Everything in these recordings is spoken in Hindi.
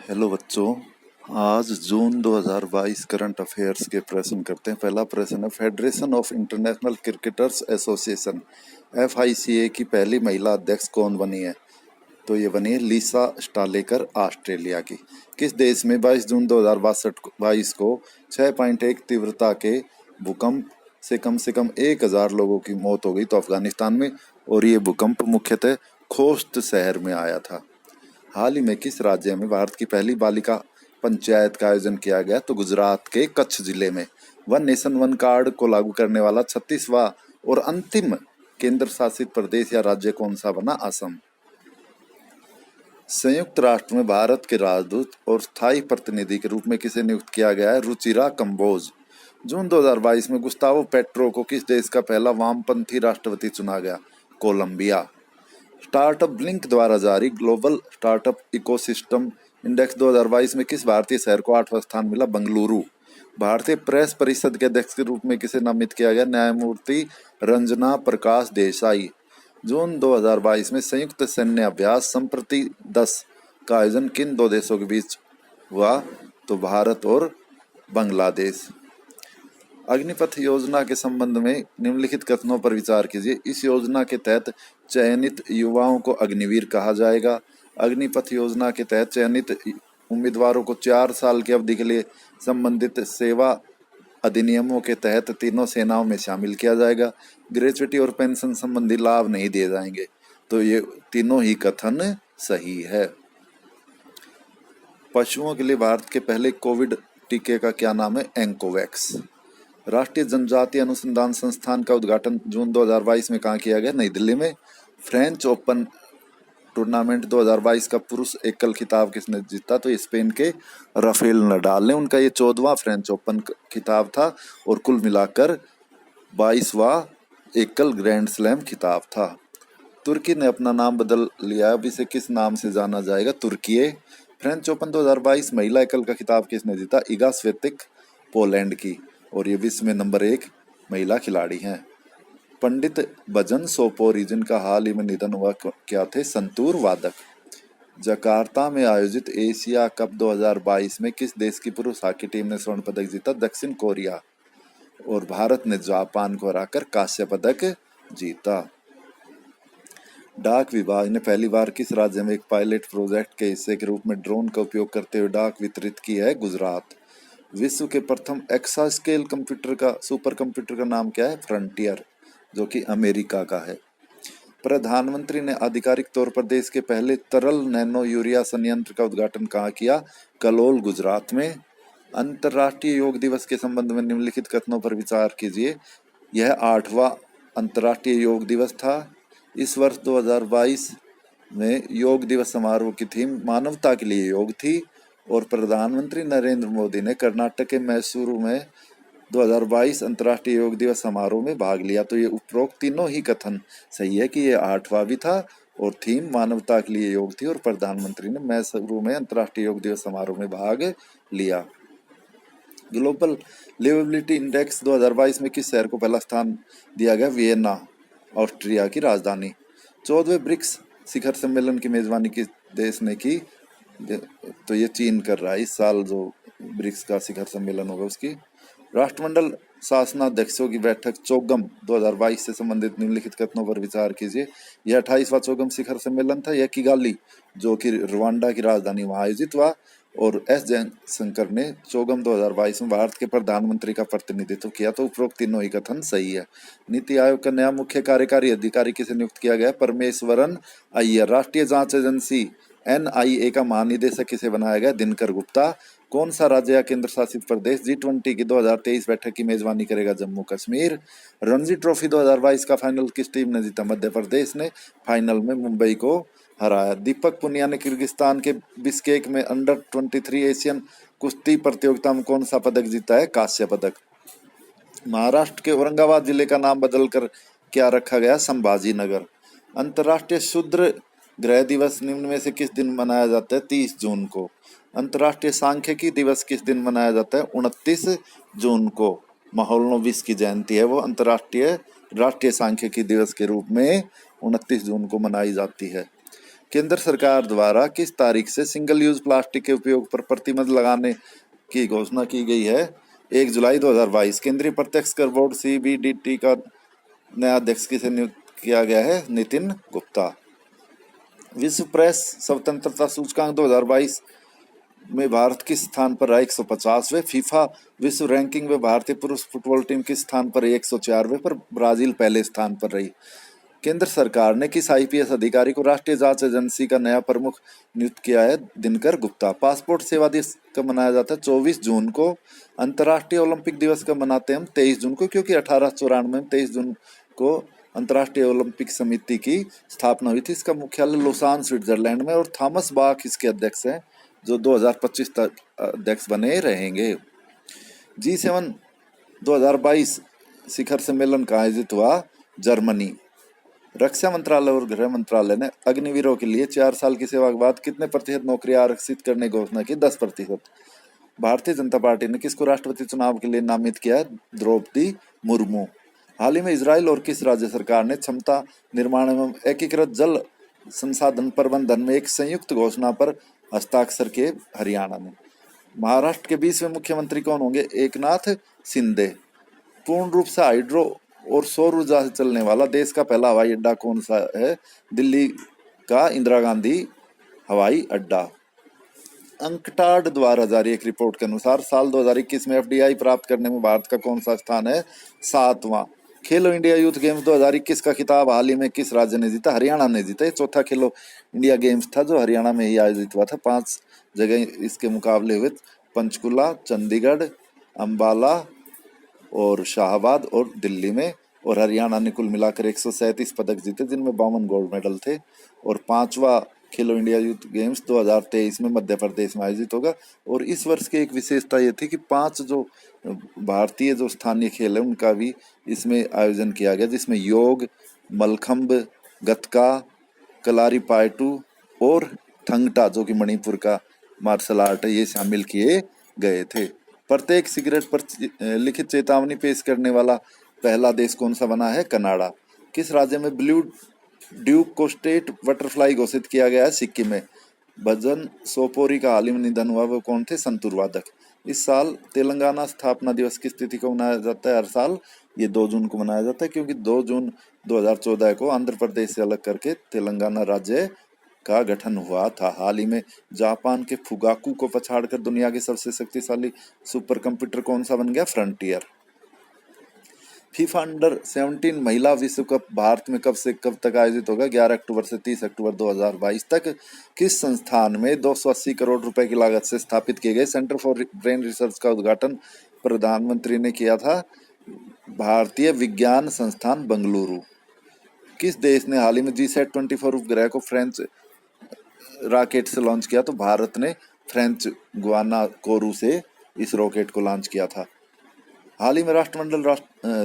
हेलो बच्चों। आज जून 2022 करंट अफेयर्स के प्रश्न करते हैं। पहला प्रश्न है, federation of international cricketers association FICA की पहली महिला अध्यक्ष कौन बनी है? तो ये बनी है लीसा स्टालेकर, ऑस्ट्रेलिया की। किस देश में 22 जून 2022 को 6.1 तीव्रता के भूकंप से कम 1000 लोगों की मौत हो गई? तो अफगानिस्तान में। और ये भूकंप मुख्यतः खोस्त शहर में आया था। हाल ही में किस राज्य में भारत की पहली बालिका पंचायत का आयोजन किया गया? तो गुजरात के कच्छ जिले में। वन नेशन वन कार्ड को लागू करने वाला 36वां और अंतिम केंद्र शासित प्रदेश या राज्य कौन सा बना? असम। संयुक्त राष्ट्र में भारत के राजदूत और स्थायी प्रतिनिधि के रूप में किसे नियुक्त किया गया है? रुचिरा कंबोज। जून 2022 में गुस्तावो पेट्रो को किस देश का पहला वामपंथी राष्ट्रपति चुना गया? कोलंबिया। स्टार्टअप ब्लिंक द्वारा जारी ग्लोबल स्टार्टअप इकोसिस्टम इंडेक्स 2022 में किस भारतीय शहर को 8वां स्थान मिला? बंगलुरु। भारतीय प्रेस परिषद के अध्यक्ष के रूप में किसे नामित किया गया? न्यायमूर्ति रंजना प्रकाश देसाई। जून 2022 में संयुक्त सैन्य अभ्यास संप्रति 10 का आयोजन किन दो देशों के बीच हुआ? तो भारत और बांग्लादेश। अग्निपथ योजना के संबंध में निम्नलिखित कथनों पर विचार कीजिए। इस योजना के तहत चयनित युवाओं को अग्निवीर कहा जाएगा। अग्निपथ योजना के तहत चयनित उम्मीदवारों को 4 साल की अवधि के लिए संबंधित सेवा अधिनियमों के तहत तीनों सेनाओं में शामिल किया जाएगा। ग्रेच्युटी और पेंशन संबंधी लाभ नहीं दिए जाएंगे। तो ये तीनों ही कथन सही है। पशुओं के लिए भारत के पहले कोविड टीके का क्या नाम है? एंकोवैक्स। राष्ट्रीय जनजातीय अनुसंधान संस्थान का उद्घाटन जून 2022 में कहाँ किया गया? नई दिल्ली में। फ्रेंच ओपन टूर्नामेंट 2022 का पुरुष एकल खिताब किसने जीता? तो स्पेन के राफेल नडाल ने। उनका ये 14वां फ्रेंच ओपन खिताब था और कुल मिलाकर 22वां एकल ग्रैंड स्लैम खिताब था। तुर्की ने अपना नाम बदल लिया, अब इसे किस नाम से जाना जाएगा? तुर्कीये। फ्रेंच ओपन 2022 महिला एकल का खिताब किसने जीता? इगा स्वितेक, पोलैंड की। और ये विश्व में नंबर 1 महिला खिलाड़ी हैं। पंडित भजन सोपोरी जिनका हाल ही में निधन हुआ, क्या थे? संतूर वादक। जकार्ता में आयोजित एशिया कप 2022 में किस देश की पुरुष हॉकी टीम ने स्वर्ण पदक जीता? दक्षिण कोरिया। और भारत ने जापान को हराकर कांस्य पदक जीता। डाक विभाग ने पहली बार किस राज्य में एक पायलट प्रोजेक्ट के हिस्से के रूप में ड्रोन का उपयोग करते हुए डाक वितरित की है? गुजरात। विश्व के प्रथम एक्सास्केल कंप्यूटर का सुपर कंप्यूटर का नाम क्या है? फ्रंटियर, जो कि अमेरिका का है। प्रधानमंत्री ने आधिकारिक तौर पर देश के पहले तरल नैनो यूरिया संयंत्र का उद्घाटन कहाँ किया? कलोल, गुजरात में। अंतर्राष्ट्रीय योग दिवस के संबंध में निम्नलिखित कथनों पर विचार कीजिए। यह 8वां अंतर्राष्ट्रीय योग दिवस था। इस वर्ष 2022 में योग दिवस समारोह की थीम मानवता के लिए योग थी। और प्रधानमंत्री नरेंद्र मोदी ने कर्नाटक के मैसूरू में 2022 अंतर्राष्ट्रीय योग दिवस समारोह में भाग लिया। तो ये उपरोक्त तीनों ही कथन सही है कि ये 8वां भी था और थीम मानवता के लिए योग थी और प्रधानमंत्री ने मैसूरू में अंतर्राष्ट्रीय योग दिवस समारोह में भाग लिया। ग्लोबल लिवेबिलिटी इंडेक्स 2022 में किस शहर को पहला स्थान दिया गया? वियना, ऑस्ट्रिया की राजधानी। 14वें ब्रिक्स शिखर सम्मेलन की मेजबानी किस देश ने की? तो ये चीन कर रहा है। इस साल जो ब्रिक्स का शिखर सम्मेलन होगा उसकी। राष्ट्रमंडल शासनाध्यक्षों की बैठक चोगम 2022 से संबंधित निम्नलिखित कथनों पर विचार कीजिए। यह 28वां चोगम शिखर सम्मेलन था। यह किगाली, जो कि रवांडा की राजधानी, वहां आयोजित हुआ। और एस जयशंकर ने चोगम 2022 में भारत के प्रधानमंत्री का प्रतिनिधित्व किया। तो उपरोक्त तीनों ही कथन सही है। नीति आयोग का नया मुख्य कार्यकारी अधिकारी किसे नियुक्त किया गया? परमेश्वरन अय्यर। राष्ट्रीय जांच एजेंसी NIA का महानिदेशक किसे बनाया गया? दिनकर गुप्ता। कौन सा राज्य या केंद्र शासित प्रदेश G20 की 2023 बैठक की मेजबानी करेगा? जम्मू कश्मीर। रणजी ट्रॉफी 2022 का फाइनल किस टीम ने जीता? मध्य प्रदेश ने। फाइनल में मुंबई को हराया। दीपक पुनिया ने किर्गिस्तान के बिश्केक में अंडर-23 एशियन कुश्ती प्रतियोगिता में कौन सा पदक जीता है? कांस्य पदक। महाराष्ट्र के औरंगाबाद जिले का नाम बदलकर क्या रखा गया? संभाजी नगर। अंतर्राष्ट्रीय शूद्र ग्रह दिवस निम्न में से किस दिन मनाया जाता है? 30 जून को। अंतर्राष्ट्रीय सांख्यिकी दिवस किस दिन मनाया जाता है? 29 जून को। महोलनोबिस की जयंती है वो राष्ट्रीय सांख्यिकी दिवस के रूप में 29 जून को मनाई जाती है। केंद्र सरकार द्वारा किस तारीख से सिंगल यूज प्लास्टिक के उपयोग पर प्रतिबंध लगाने की घोषणा की गई है? 1 जुलाई 2022। केंद्रीय प्रत्यक्ष कर बोर्ड सीबीडीटी का नया अध्यक्ष किसे नियुक्त किया गया है? नितिन गुप्ता। विश्व प्रेस स्वतंत्रता सूचकांक 2022 में भारत किस स्थान पर रहा? 150वें। फीफा विश्व रैंकिंग में भारतीय पुरुष फुटबॉल टीम किस स्थान पर रही? 104वें पर ब्राजील पहले स्थान पर रही। केंद्र सरकार ने किस आईपीएस अधिकारी को राष्ट्रीय जांच एजेंसी का नया प्रमुख नियुक्त किया है? दिनकर गुप्ता। पासपोर्ट सेवा दिवस कब मनाया जाता है? 24 जून को। अंतर्राष्ट्रीय ओलंपिक दिवस कब मनाते हैं हम? 23 जून को, क्योंकि 1894 में 23 जून को अंतर्राष्ट्रीय ओलंपिक समिति की स्थापना हुई थी। इसका मुख्यालय लोसान स्विट्जरलैंड में, और थॉमस बाख इसके अध्यक्ष हैं, जो 2025 तक अध्यक्ष बने रहेंगे। G7 2022 शिखर सम्मेलन का आयोजित हुआ? जर्मनी। रक्षा मंत्रालय और गृह मंत्रालय ने अग्निवीरों के लिए 4 साल की सेवा के बाद कितने प्रतिशत नौकरियां आरक्षित करने की घोषणा की? 10%। भारतीय जनता पार्टी ने किसको राष्ट्रपति चुनाव के लिए नामित किया है? द्रौपदी मुर्मू। हाल ही में इजराइल और किस राज्य सरकार ने क्षमता निर्माण एवं एकीकृत जल संसाधन प्रबंधन में एक संयुक्त घोषणा पर हस्ताक्षर किए? हरियाणा ने। महाराष्ट्र के 20वें मुख्यमंत्री कौन होंगे? एकनाथ शिंदे। पूर्ण रूप से हाइड्रो और सौर ऊर्जा से चलने वाला देश का पहला हवाई अड्डा कौन सा है? दिल्ली का इंदिरा गांधी हवाई अड्डा। अंकटाड द्वारा जारी एक रिपोर्ट के अनुसार साल 2021 में एफडीआई प्राप्त करने में भारत का कौन सा स्थान है? 7वां। खेलो इंडिया यूथ गेम्स 2021 का खिताब हाल ही में किस राज्य ने जीता? हरियाणा ने जीता। ये चौथा खेलो इंडिया गेम्स था जो हरियाणा में ही आयोजित हुआ था। 5 जगह इसके मुकाबले हुए: पंचकुला, चंडीगढ़, अंबाला और शाहबाद और दिल्ली में। और हरियाणा ने कुल मिलाकर 137 पदक जीते, जिनमें 52 गोल्ड मेडल थे। और 5वां खेलो इंडिया यूथ गेम्स 2023 में मध्य प्रदेश में आयोजित होगा। और इस वर्ष की एक विशेषता ये थी कि 5 जो भारतीय जो स्थानीय खेल है उनका भी इसमें आयोजन किया गया, जिसमें योग, मलखम्ब, गतका, कलारीपायटू और थंगटा, जो कि मणिपुर का मार्शल आर्ट है, ये शामिल किए गए थे। प्रत्येक सिगरेट पर लिखित चेतावनी पेश करने वाला पहला देश कौन सा बना है? कनाडा। किस राज्य में ब्लू ड्यूक को स्टेट बटरफ्लाई घोषित किया गया है? सिक्किम में। भजन सोपोरी का हाल ही में निधन हुआ, वो कौन थे? संतूर वादक। इस साल तेलंगाना स्थापना दिवस किस तिथि को मनाया जाता है? हर साल ये 2 जून को मनाया जाता है, क्योंकि 2 जून 2014 को आंध्र प्रदेश से अलग करके तेलंगाना राज्य का गठन हुआ था। हाल ही में जापान के फुगाकू को पछाड़कर दुनिया के सबसे शक्तिशाली सुपर कंप्यूटर कौन सा बन गया? फ्रंटियर। फीफा अंडर 17 महिला विश्व कप भारत में कब से कब तक आयोजित होगा? 11 अक्टूबर से 30 अक्टूबर 2022 तक। किस संस्थान में 280 करोड़ रुपए की लागत से स्थापित किए गए सेंटर फॉर ब्रेन रिसर्च का उद्घाटन प्रधानमंत्री ने किया था? भारतीय विज्ञान संस्थान बेंगलुरु। किस देश ने हाल ही में G-SAT 24 उपग्रह को फ्रेंच रॉकेट से लॉन्च किया? तो भारत ने फ्रेंच गुआना कोरू से इस रॉकेट को लॉन्च किया था। हाल ही में राष्ट्रमंडल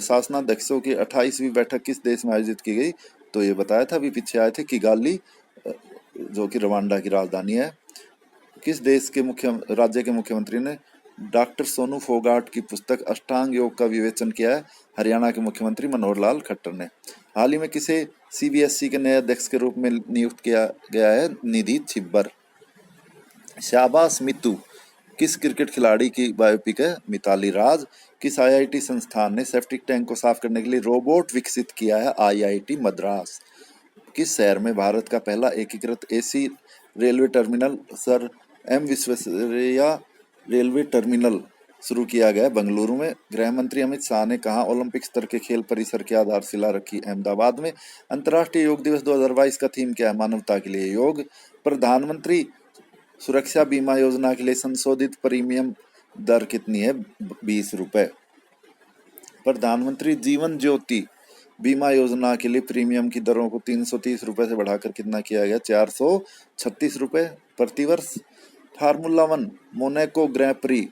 शासनाध्यक्षों की 28वीं बैठक किस देश में आयोजित की गई? तो ये बताया था, अभी पीछे आए थे, किगाली, जो कि रवांडा की राजधानी है। किस देश के राज्य के मुख्यमंत्री ने डॉक्टर सोनू फोगाट की पुस्तक अष्टांग योग का विवेचन किया है? हरियाणा के मुख्यमंत्री मनोहर लाल खट्टर ने। हाल ही में किसे सीबीएसई के नए अध्यक्ष के रूप में नियुक्त किया गया है? निधि छिब्बर। शाबाश मितू किस क्रिकेट खिलाड़ी की बायोपिक है? मिताली राज। किस आईआईटी संस्थान ने सेप्टिक टैंक को साफ करने के लिए रोबोट विकसित किया है? आईआईटी मद्रास। किस शहर में भारत का पहला एकीकृत AC railway terminal sir M Visvesvaraya railway terminal शुरू किया गया? बेंगलुरु में। गृह मंत्री अमित शाह ने कहा ओलंपिक स्तर के खेल परिसर की आधारशिला रखी? अहमदाबाद में। अंतर्राष्ट्रीय योग दिवस 2022 का थीम क्या है? मानवता के लिए योग। प्रधानमंत्री सुरक्षा बीमा योजना के लिए संशोधित प्रीमियम दर कितनी है? 20 रुपए। प्रधानमंत्री जीवन ज्योति बीमा योजना के लिए प्रीमियम की दरों को 330 रुपए से बढ़ाकर कितना किया गया? 436 रुपए प्रतिवर्ष। फार्मूला 1 मोनाको ग्रैं प्री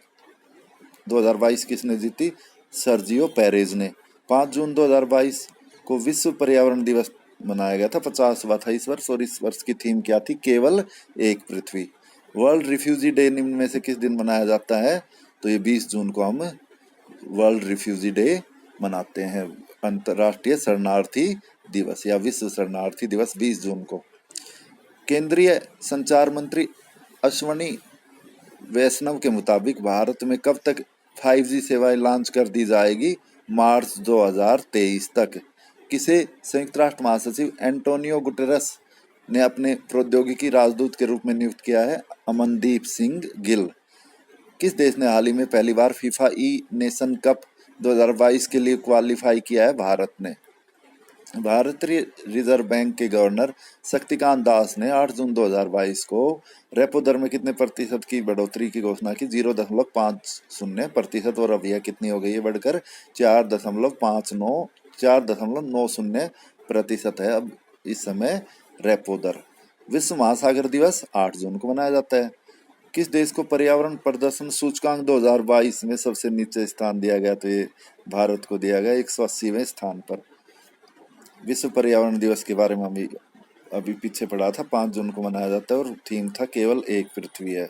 2022 किसने जीती? सर्जियो पेरेज ने। 5 जून 2022 को विश्व पर्यावरण दिवस मनाया गया था, 50वां था इस वर्ष। और इस वर्ष की थीम क्या थी? केवल एक पृथ्वी। वर्ल्ड रिफ्यूजी डे निम्न में से किस दिन मनाया जाता है? तो ये 20 जून को हम वर्ल्ड रिफ्यूजी डे मनाते हैं। अंतर्राष्ट्रीय शरणार्थी दिवस या विश्व शरणार्थी दिवस 20 जून को। केंद्रीय संचार मंत्री अश्वनी वैष्णव के मुताबिक भारत में कब तक 5G सेवाएं लॉन्च कर दी जाएगी? मार्च 2023 तक। किसे संयुक्त राष्ट्र महासचिव एंटोनियो गुटेरस ने अपने प्रौद्योगिकी राजदूत के रूप में नियुक्त किया है? अमनदीप सिंह गिल। किस देश ने हाल ही में पहली बार फीफा ई नेशन कप 2022 के लिए क्वालिफाई किया है? भारत ने। भारतीय रिजर्व बैंक के गवर्नर शक्तिकांत दास ने 8 जून 2022 को रेपो दर में कितने प्रतिशत की बढ़ोतरी की घोषणा की? 0.50%। और अब यह कितनी हो गई है बढ़कर 4.90% है अब इस समय रेपो दर। विश्व महासागर दिवस 8 जून को मनाया जाता है। किस देश को पर्यावरण प्रदर्शन सूचकांक 2022 में सबसे नीचे स्थान दिया गया? तो ये भारत को दिया गया 180वें स्थान पर। विश्व पर्यावरण दिवस के बारे में अभी पीछे पढ़ा था, 5 जून को मनाया जाता है और थीम था केवल एक पृथ्वी है।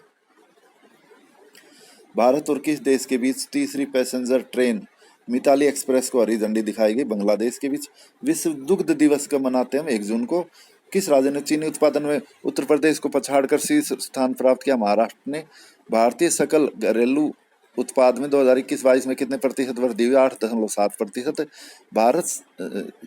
भारत और किस देश के बीच तीसरी पैसेंजर ट्रेन मिताली एक्सप्रेस को हरी झंडी दिखाई गई? बांग्लादेश के बीच। विश्व दुग्ध दिवस कब मनाते हैं हम? 1 जून को। किस राज्य ने चीनी उत्पादन में उत्तर प्रदेश को पछाड़कर शीर्ष स्थान प्राप्त किया? महाराष्ट्र ने। भारतीय सकल घरेलू उत्पाद में 2021-22 में कितने प्रतिशत वृद्धि हुई? 8.7%। भारत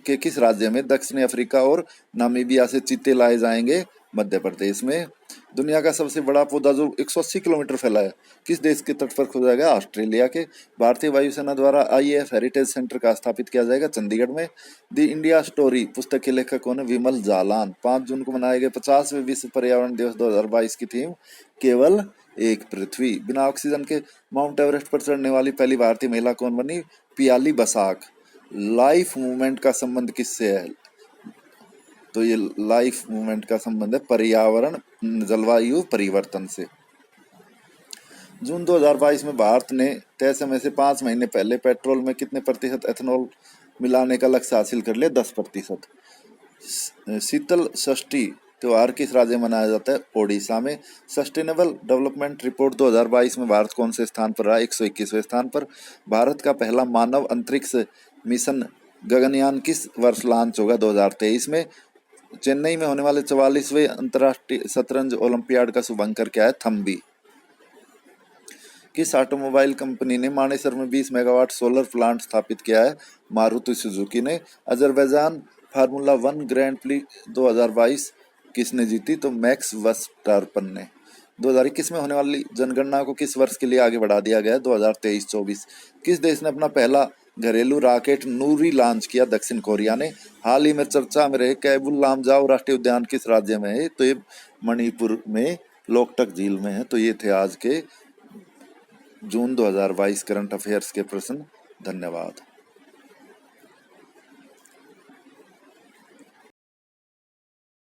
के किस राज्य में दक्षिणी अफ्रीका और नामीबिया से चीते लाए जाएंगे? मध्य प्रदेश में। दुनिया का सबसे बड़ा पौधा जो 180 किलोमीटर फैला है किस देश के तट पर खोदा जाएगा? ऑस्ट्रेलिया के। भारतीय वायुसेना द्वारा IAF हेरिटेज सेंटर का स्थापित किया जाएगा चंडीगढ़ में। द इंडिया स्टोरी पुस्तक के लेखक कौन है? विमल जालान। 5 जून को मनाए गए 50वें विश्व पर्यावरण दिवस 2022 की थीम केवल एक पृथ्वी। बिना ऑक्सीजन के माउंट एवरेस्ट पर चढ़ने वाली पहली भारतीय महिला कौन बनी? पियाली बसाक। लाइफ मूवमेंट का संबंध किससे है? तो ये लाइफ मूवमेंट का संबंध है पर्यावरण जलवायु परिवर्तन से। जून 2022 में भारत ने तय समय से 5 महीने पहले पेट्रोल में कितने प्रतिशत एथेनॉल मिलाने का लक्ष्य हासिल कर लिया? 10%। शीतल षष्ठी त्योहार किस राज्य में मनाया जाता है? ओडिशा में। सस्टेनेबल डेवलपमेंट रिपोर्ट 2022 में भारत कौन से स्थान पर रहा? 121वें स्थान पर। भारत का पहला मानव अंतरिक्ष मिशन गगनयान किस वर्ष लॉन्च होगा? 2023 में। चेन्नई में होने वाले 44वें अंतर्राष्ट्रीय शतरंज ओलंपियाड का शुभांकर क्या है? थम्बी। किस ऑटोमोबाइल कंपनी ने मानेसर में 20 मेगावाट सोलर प्लांट स्थापित किया है? मारुति सुजुकी ने। अजरबैजान फार्मूला 1 ग्रैंड प्री 2022 किसने जीती? तो मैक्स वर्स्टैपेन ने। 2021 में होने वाली जनगणना को किस वर्ष के लिए आगे बढ़ा दिया गया? 2023-24। किस देश ने अपना पहला घरेलू रॉकेट नूरी लॉन्च किया? दक्षिण कोरिया ने। हाल ही में चर्चा में रहे कैबुल लामजाओ राष्ट्रीय उद्यान किस राज्य में है? तो ये मणिपुर में लोकटक झील में है। तो ये थे आज के जून 2022 करंट अफेयर्स के प्रश्न। धन्यवाद।